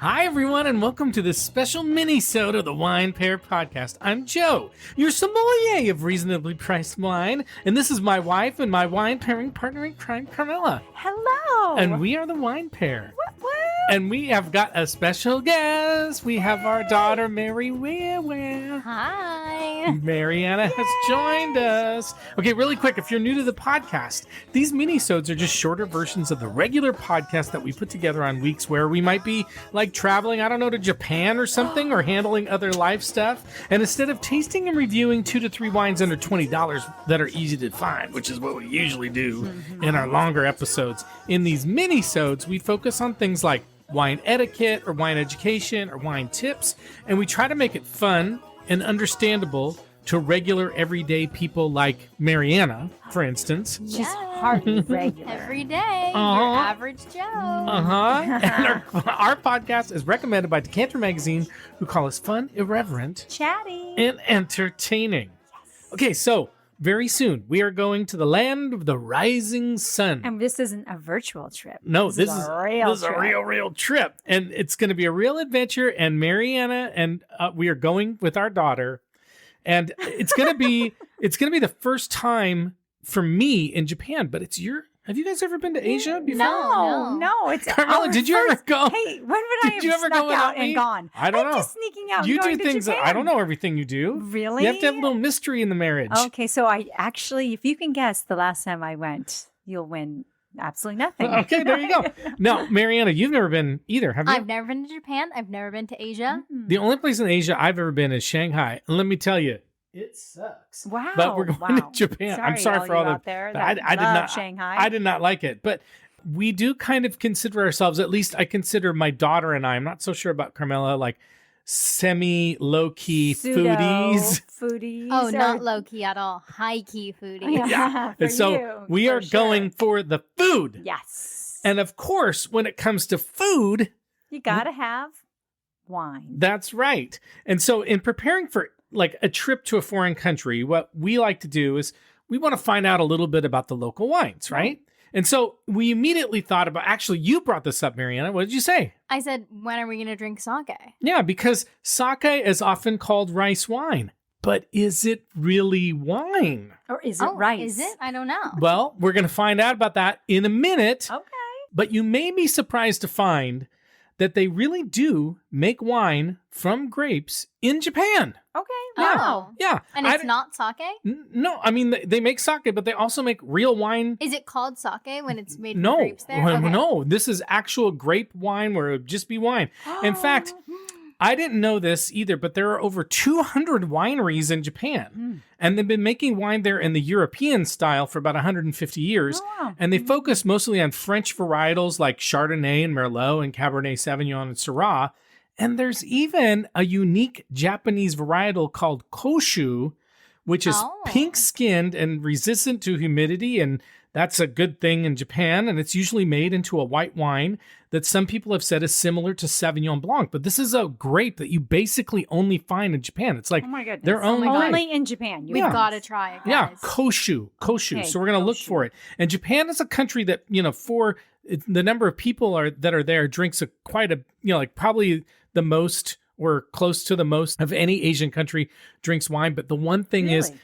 Hi, everyone, and welcome to this special Minisode of the Wine Pair Podcast. I'm Joe, your sommelier of reasonably priced wine, and this is my wife and my wine pairing partner in crime, Carmela. Hello. And we are the Wine Pair. What? And we have got a special guest. We have our daughter, Mary Where. Hi. Mariana has joined us. Okay, really quick, if you're new to the podcast, these minisodes are just shorter versions of the regular podcast that we put together on weeks where we might be like traveling, I don't know, to Japan or something, or handling other life stuff. And instead of tasting and reviewing 2 to 3 wines under $20 that are easy to find, which is what we usually do in our longer episodes, in these minisodes, we focus on things like wine etiquette or wine education or wine tips, and we try to make it fun and understandable to regular everyday people like Mariana, for instance. She's hardly regular. Every day, your average Joe. And our podcast is recommended by Decanter Magazine, who call us fun, irreverent, Chatty, and entertaining. Okay, so very soon we are going to the land of the rising sun. And this isn't a virtual trip. No, this is a real trip. And it's going to be a real adventure. And Mariana and we are going with our daughter. And it's going to be the first time for me in Japan, but have you guys ever been to Asia before? No. It's Carmela, did you ever go? Hey, when would I have snuck out and gone? I don't know. I'm just sneaking out You and going do to things Japan. that I don't know everything you do. Really? You have to have a little mystery in the marriage. Okay, so I actually, if you can guess the last time I went, you'll win absolutely nothing. Okay, there you go. Now, Mariana, you've never been either, have you? I've never been to Japan. I've never been to Asia. The only place in Asia I've ever been is Shanghai. And let me tell you, it sucks. Wow. But we're going to Japan. I'm sorry for all you the out there I that did love not Shanghai. I did not like it. But we do kind of consider ourselves, at least I consider my daughter and I'm not so sure about Carmela, like semi low-key foodies. Oh, not low-key at all. High-key foodie. Yeah. For And so you, we for are sure. going for the food. Yes. And of course, when it comes to food, You gotta have wine. that's right. And so in preparing for like a trip to a foreign country, what we like to do is we want to find out a little bit about the local wines, right? And so we immediately thought about, actually, you brought this up, Mariana. What did you say? I said, when are we going to drink sake? Yeah, because sake is often called rice wine. But is it really wine? Or is it rice? Is it? I don't know. Well, we're going to find out about that in a minute. Okay. But you may be surprised to find that they really do make wine from grapes in Japan. Okay. Yeah. Wow. Yeah. And it's not sake? No, I mean, they make sake, but they also make real wine. Is it called sake when it's made from No, grapes there? well, Okay. no, this is actual grape wine where it would just be wine. In fact, I didn't know this either, but there are over 200 wineries in Japan. And they've been making wine there in the European style for about 150 years. Oh, wow. And they focus mostly on French varietals like Chardonnay and Merlot and Cabernet Sauvignon and Syrah. And there's even a unique Japanese varietal called Koshu, which is pink-skinned and resistant to humidity. And that's a good thing in Japan. And it's usually made into a white wine that some people have said is similar to Sauvignon Blanc. But this is a grape that you basically only find in Japan. It's like Oh my goodness. their own grape. Only in Japan. We've got to try it, guys. Yeah, Koshu. Okay, So we're going to look Koshu. for it. And Japan is a country that, for the number of people that are there drinks like probably the most or close to the most of any Asian country drinks wine. But the one thing is Really?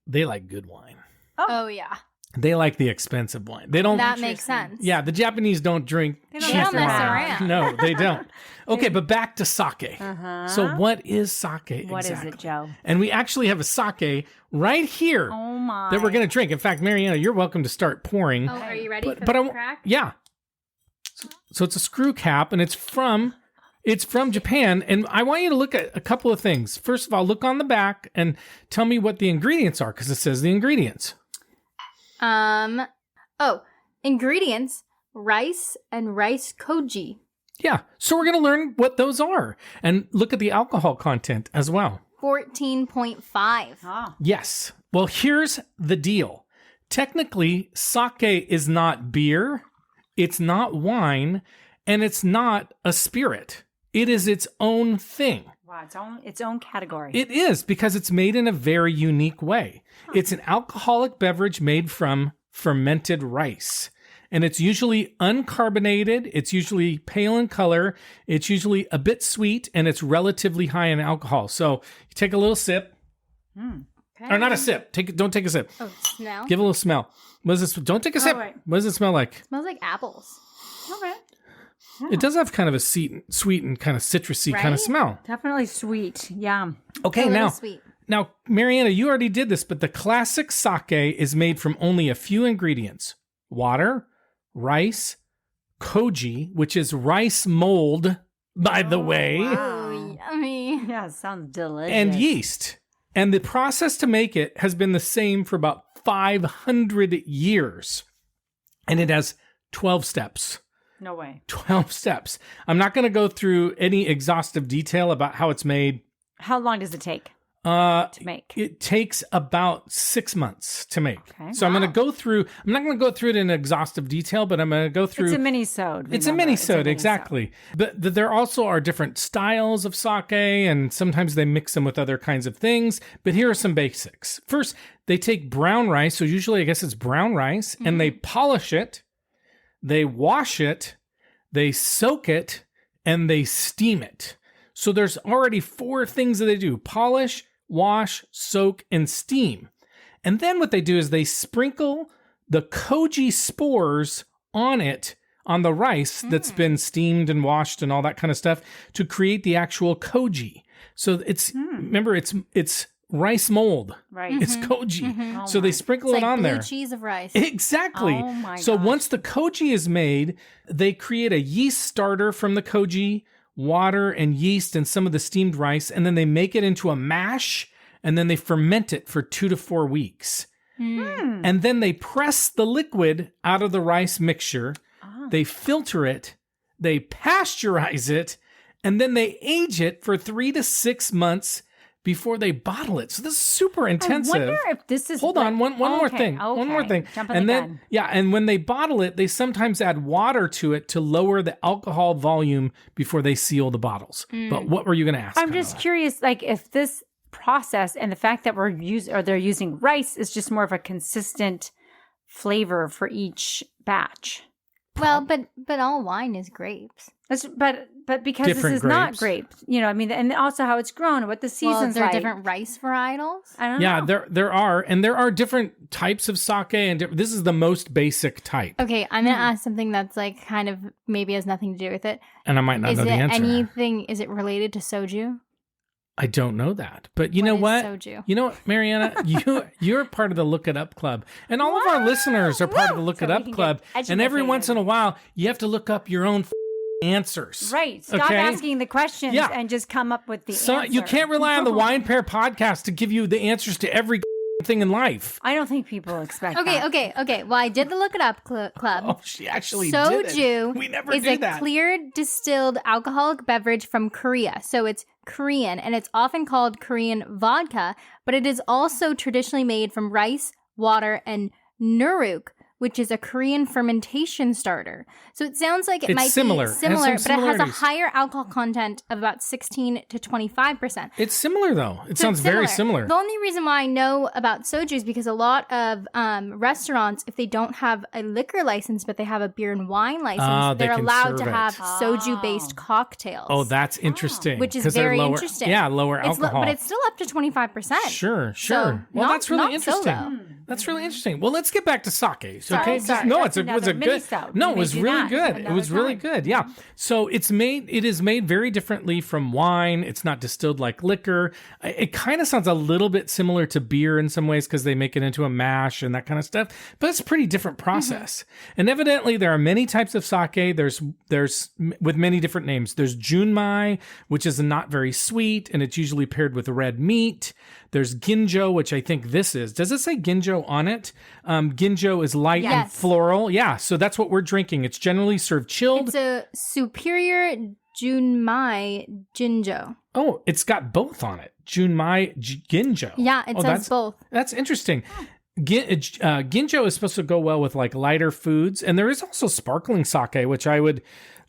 they like good wine. Oh, yeah. They like the expensive wine. They don't. That makes sense. Yeah, the Japanese don't drink They cheap don't mess wine. around. No, they don't. Okay, but back to sake. Uh-huh. So what is sake What exactly? is it, Joe? And we actually have a sake right here Oh my. that we're going to drink. In fact, Mariana, you're welcome to start pouring. Oh, are you ready for but the I crack? Yeah. So it's a screw cap, and it's from Japan. And I want you to look at a couple of things. First of all, look on the back and tell me what the ingredients are, because it says the ingredients. Ingredients: rice and rice koji. Yeah. So we're going to learn what those are and look at the alcohol content as well. 14.5. Ah. Yes. Well, here's the deal. Technically, sake is not beer, it's not wine, and it's not a spirit. It is its own thing. Wow. Wow, its own category. It is, because it's made in a very unique way. It's an alcoholic beverage made from fermented rice. And it's usually uncarbonated. It's usually pale in color. It's usually a bit sweet, and it's relatively high in alcohol. So you take a little sip. Okay. Or not a sip. Don't take a sip. Oh, smell? Give a little smell. What is this? Don't take a sip. right. What does it smell like? Smells like apples. Okay. It does have kind of a sweet and kind of citrusy kind of Right? smell. Definitely sweet. Yeah. Okay, A little now, sweet. now, Mariana, you already did this, but the classic sake is made from only a few ingredients: water, rice, koji, which is rice mold, by the way, Oh, yummy. Yeah, sounds delicious. and yeast. And the process to make it has been the same for about 500 years. And it has 12 steps. No way. 12 steps. I'm not going to go through any exhaustive detail about how it's made. How long does it take To to make? It takes about 6 months to make. Okay. So I'm going to go through, I'm not going to go through it in exhaustive detail, but I'm going to go through. It's a mini-sode. It's a remember. mini-sode, exactly. But there also are different styles of sake, and sometimes they mix them with other kinds of things. But here are some basics. First, they take brown rice, so usually I guess it's brown rice, and they polish it, they wash it, they soak it, and they steam it. So there's already 4 things that they do: polish, wash, soak, and steam. And then what they do is they sprinkle the koji spores on it, on the rice that's been steamed and washed and all that kind of stuff, to create the actual koji. So it's, remember, it's rice mold. Right. It's koji. Oh So they my. sprinkle It's it like on blue there. cheese of rice. Exactly. Oh my So gosh. once the koji is made, they create a yeast starter from the koji, water and yeast and some of the steamed rice, and then they make it into a mash, and then they ferment it for 2 to 4 weeks. And then they press the liquid out of the rice mixture, they filter it, they pasteurize it, and then they age it for 3 to 6 months before they bottle it. So this is super intensive. I wonder if this is. Hold on, one more Okay, thing. One more okay. thing. Jumping And the then gun. and when they bottle it, they sometimes add water to it to lower the alcohol volume before they seal the bottles. But what were you going to ask? I'm just Carla? curious, like if this process and the fact that they're using rice is just more of a consistent flavor for each batch. Well, but all wine is grapes. But because Different this is not grapes. grapes, I mean, and also how it's grown and what the Well, season's there are like. different rice varietals. I don't Yeah, know. there are different types of sake, and this is the most basic type. Okay, I'm gonna ask something that's like kind of maybe has nothing to do with it. And I might not Is know it the answer. anything? Is it related to soju? I don't know that. But you know is what? soju? You know what, Mariana? You're part of the Look It Up Club. And all of our listeners are part of the Look So It we Up can get Club. And every educated. once in a while, you have to look up your own answers. Right. Stop Okay? asking the questions Yeah. and just come up with the So answer. you can't rely on the Wine Pair podcast to give you the answers to every thing in life. I don't think people expect Okay, that. okay. Well, I did the Look It Up club. Oh, she actually did it. Soju We never is do a that. clear distilled alcoholic beverage from Korea. So it's Korean, and it's often called Korean vodka, but it is also traditionally made from rice, water, and nuruk, which is a Korean fermentation starter. So it sounds like it It's might similar. be It has similar, some but it has a similarities. higher alcohol content of about 16 to 25%. It's similar, though. It So sounds it's very similar. The only reason why I know about soju is because a lot of restaurants, if they don't have a liquor license, but they have a beer and wine license, they they're can allowed serve to it. have soju-based cocktails. Oh, that's interesting. which is 'Cause they're very lower, interesting. Yeah, lower It's alcohol. but it's still up to 25%. Sure. So, Well, not- that's really not so interesting. low. That's really interesting. Well, let's get back to sake. Okay, Sorry. no, That's it was another a good. mini-sode. No, We it may was do really that good. It another was really time. good. Yeah. So it is made very differently from wine. It's not distilled like liquor. It kind of sounds a little bit similar to beer in some ways because they make it into a mash and that kind of stuff. But it's a pretty different process. And evidently, there are many types of sake. There's with many different names. There's junmai, which is not very sweet, and it's usually paired with red meat. There's ginjo, which I think this is. Does it say ginjo on it? Ginjo is light and Yes. floral. Yeah, so that's what we're drinking. It's generally served chilled. It's a superior junmai jinjo. Oh, it's got both on it. Junmai ginjo. Yeah, it Oh, says both. That's interesting. Ginjo is supposed to go well with like lighter foods, and there is also sparkling sake, which I would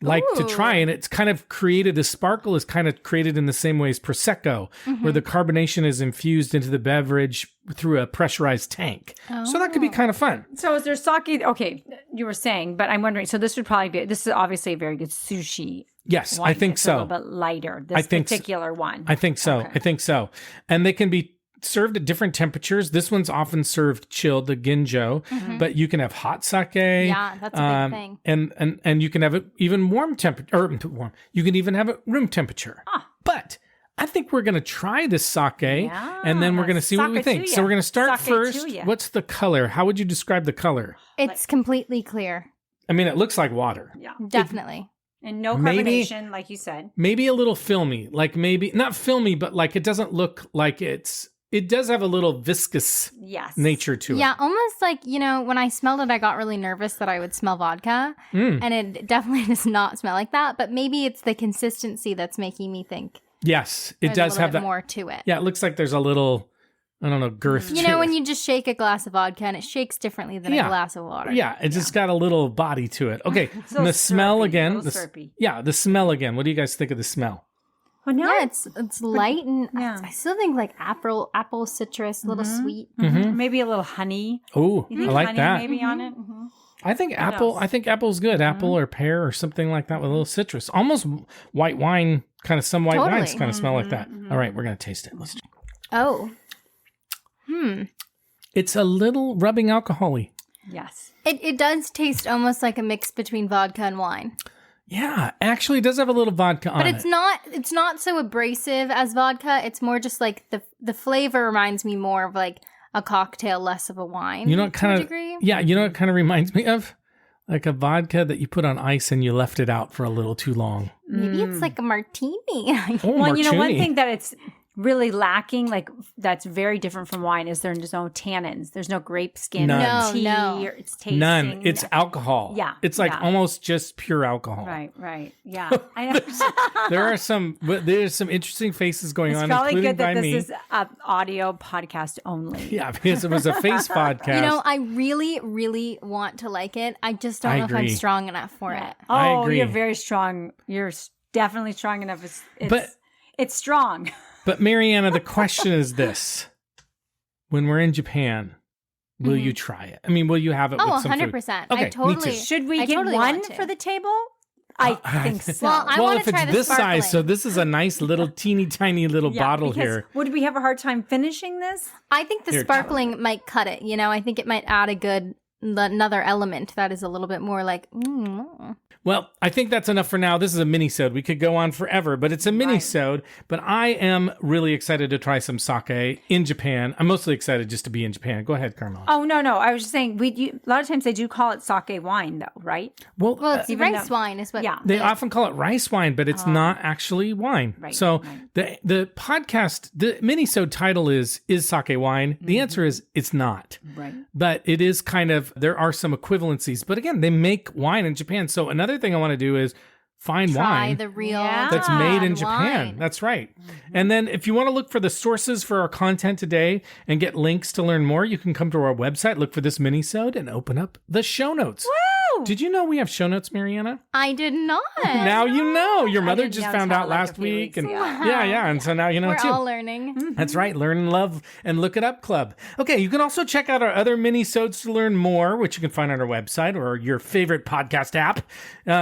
like to Ooh. try. And it's kind of created, the sparkle is kind of created in the same way as Prosecco, where the carbonation is infused into the beverage through a pressurized tank. So that could be kind of fun. So is there sake? Okay, you were saying, but I'm wondering. So this is obviously a very good sushi. Yes, wine. I think It's so. A little bit lighter. This particular one. I think so. Okay. I think so. And they can be served at different temperatures. This one's often served chilled, the ginjo, but you can have hot sake. Yeah, that's a big thing. And you can have it even warm temperature, or warm. You can even have it room temperature. But I think we're going to try this sake, and then we're going to see what we think. So we're going to start first. What's the color? How would you describe the color? It's completely clear. I mean, it looks like water. Yeah, Definitely. and no Maybe- carbonation, like you said. Maybe a little filmy, like maybe not filmy, but like it doesn't look like it does have a little viscous Yes. nature to it. Yeah, almost like, when I smelled it, I got really nervous that I would smell vodka. And it definitely does not smell like that. But maybe it's the consistency that's making me think Yes, it there's does a little have bit that. more to it. Yeah, it looks like there's a little, I don't know, girth to it. When you just shake a glass of vodka and it shakes differently than Yeah. a glass of water. Yeah, it just got a little body to it. Okay, a and little the smell syrupy, again. a little syrupy. The smell again. What do you guys think of the smell? Well, no. Yeah, it's light and Yeah. I still think like apple citrus, a little sweet. Maybe a little honey. Oh, You I think like honey that. maybe on it? Mm-hmm. I think apple. else? I think apple's good. Apple or pear or something like that with a little citrus. Almost white wine. Kind of some white Totally. wines kind of smell like that. All right, we're gonna taste it. Let's. Oh. It's a little rubbing alcohol-y. Yes. It does taste almost like a mix between vodka and wine. Yeah, actually, it does have a little vodka on But it. it's not so abrasive as vodka. It's more just like the flavor reminds me more of like a cocktail, less of a wine. You know, what to kind a of. degree. Yeah, you know what kind of reminds me of? Like a vodka that you put on ice and you left it out for a little too long. Maybe it's like a martini. Oh, Well, martini. one thing that it's really lacking, like that's very different from wine, is there's no tannins. There's no grape skin. None. Or tea. No. Or it's tasting. None. It's alcohol. Yeah, It's like yeah. almost just pure alcohol. Right. Yeah. I know. There's some interesting faces going It's on, probably including good that by this me. is an audio podcast only. Yeah, because it was a face podcast. I really, really want to like it. I just don't I know if I'm agree. strong enough for it. I Oh, agree. you're very strong. You're definitely strong enough. But- it's strong. But Mariana, the question is this: when we're in Japan, will you try it? I mean, will you have it Oh, with some 100%. food? Okay, I me totally. too. Should we I get totally one want to. for the table? I think so. Well, I well, wanna if it's try the this size, so sparkling. this is a nice little teeny tiny little Yeah, bottle because here. Would we have a hard time finishing this? I think the Here, sparkling might cut it. I think it might add another element that is a little bit more like. Well, I think that's enough for now. This is a mini-sode. We could go on forever, but it's a mini-sode. But I am really excited to try some sake in Japan. I'm mostly excited just to be in Japan. Go ahead, Carmel. Oh no. I was just saying a lot of times they do call it sake wine, though, right? Well, Well, it's even rice though- wine is what. Yeah. they often call it rice wine, but it's not actually wine. Right, So the podcast, the mini-sode title is sake wine? The answer is it's not. Right. But it is kind of, there are some equivalencies. But again, they make wine in Japan. So another thing I want to do is find Try wine the real. Yeah. that's made in Japan. wine. That's right. And then if you want to look for the sources for our content today and get links to learn more, you can come to our website, look for this mini-sode, and open up the show notes. Woo! Did you know we have show notes, Mariana? I did not. Now you know. Your mother didn't just know found until out like a last few week. weeks And ago. yeah. And so now you know We're too. all learning. That's right. Learn and love and look it up club. Okay, you can also check out our other mini-sodes to learn more, which you can find on our website or your favorite podcast app.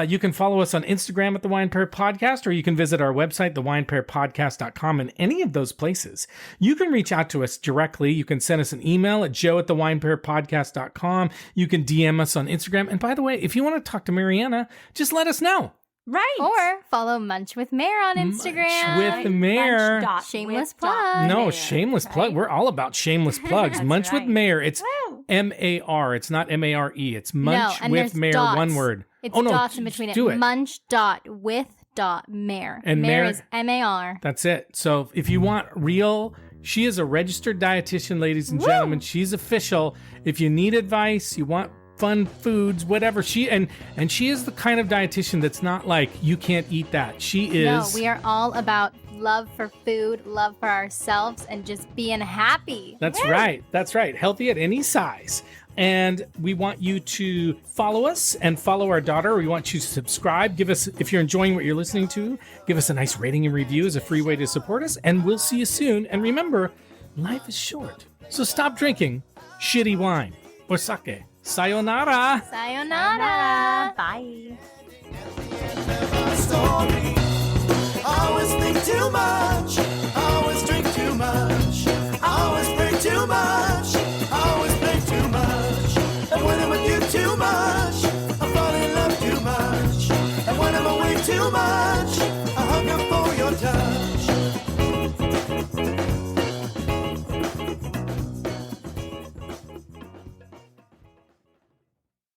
You can follow us on Instagram at The Wine Pair Podcast, or you can visit our website, thewinepairpodcast.com, in any of those places. You can reach out to us directly. You can send us an email at joe@thewinepairpodcast.com. You can DM us on Instagram. And by the way, if you want to talk to Mariana, just let us know. Right. Or follow Munch with Mare on Instagram. Munch with Mare. Shameless plug. No, shameless plug. We're all about shameless plugs. Munch with right. Mare. It's Woo. M-A-R. It's not M-A-R-E. It's Munch and with there's Mare. dots. One word. It's Oh, no, dots in between it. do it. Munch.with.mare. And Mare Mare- is M-A-R. That's it. So if you want real, she is a registered dietitian, ladies and gentlemen. She's official. If you need advice, you want fun foods, whatever, she is the kind of dietitian that's not like, you can't eat that. She is. No, we are all about love for food, love for ourselves, and just being happy. That's right. That's right. Healthy at any size. And we want you to follow us and follow our daughter. We want you to subscribe. Give us, if you're enjoying what you're listening to, give us a nice rating and review as a free way to support us. And we'll see you soon. And remember, life is short. So stop drinking shitty wine or sake. Sayonara. Sayonara. Bye. Story.